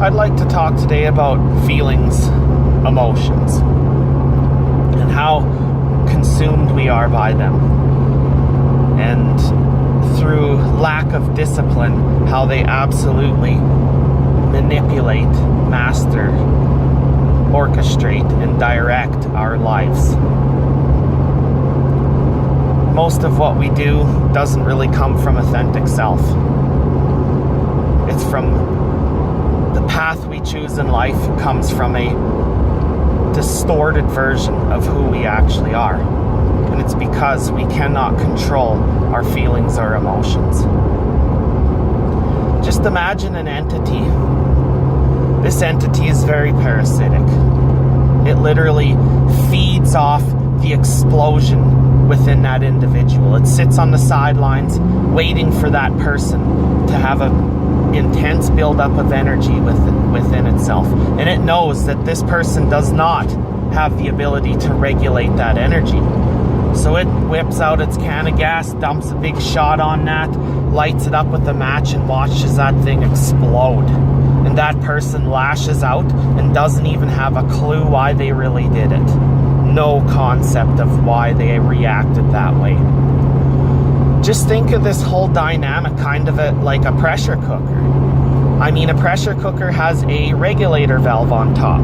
I'd like to talk today about feelings, emotions, and how consumed we are by them. And through lack of discipline, how they absolutely manipulate, master, orchestrate, and direct our lives. Most of what we do doesn't really come from authentic self. It's from the path we choose in life comes from a distorted version of who we actually are. And it's because we cannot control our feelings or emotions. Just imagine an entity. This entity is very parasitic. It literally feeds off the explosion within that individual. It sits on the sidelines waiting for that person to have an intense buildup of energy within itself. And it knows that this person does not have the ability to regulate that energy. So it whips out its can of gas, dumps a big shot on that, lights it up with a match, and watches that thing explode. And that person lashes out and doesn't even have a clue why they really did it. No concept of why they reacted that way. Just think of this whole dynamic kind of like a pressure cooker. I mean, a pressure cooker has a regulator valve on top.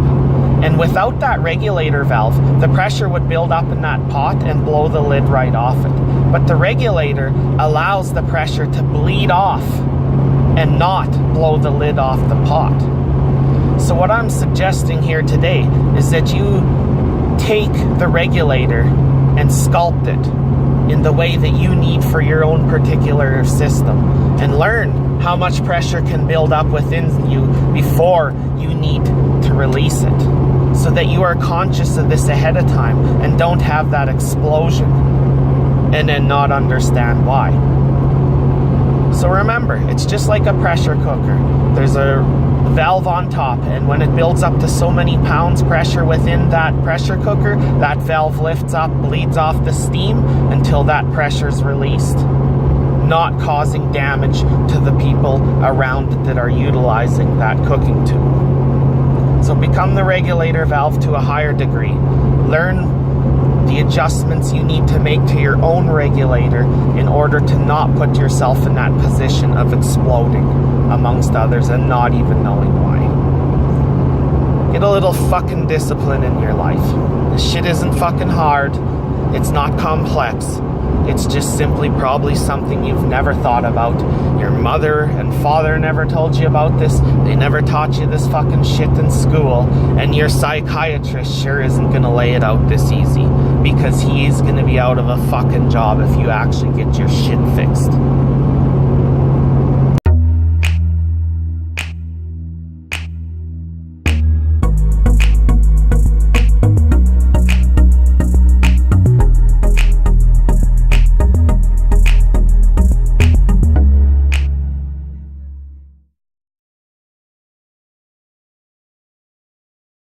And without that regulator valve, the pressure would build up in that pot and blow the lid right off it. But the regulator allows the pressure to bleed off and not blow the lid off the pot. So what I'm suggesting here today is that you take the regulator and sculpt it in the way that you need for your own particular system, and learn how much pressure can build up within you before you need to release it, so that you are conscious of this ahead of time and don't have that explosion and then not understand why. So remember, it's just like a pressure cooker. There's a valve on top, and when it builds up to so many pounds pressure within that pressure cooker, that valve lifts up, bleeds off the steam until that pressure is released, not causing damage to the people around it that are utilizing that cooking tool. So become the regulator valve to a higher degree. Learn the adjustments you need to make to your own regulator in order to not put yourself in that position of exploding amongst others and not even knowing why. Get a little fucking discipline in your life. This shit isn't fucking hard. It's not complex. It's just simply probably something you've never thought about. Your mother and father never told you about this. They never taught you this fucking shit in school. And your psychiatrist sure isn't gonna lay it out this easy, because he's gonna be out of a fucking job if you actually get your shit fixed.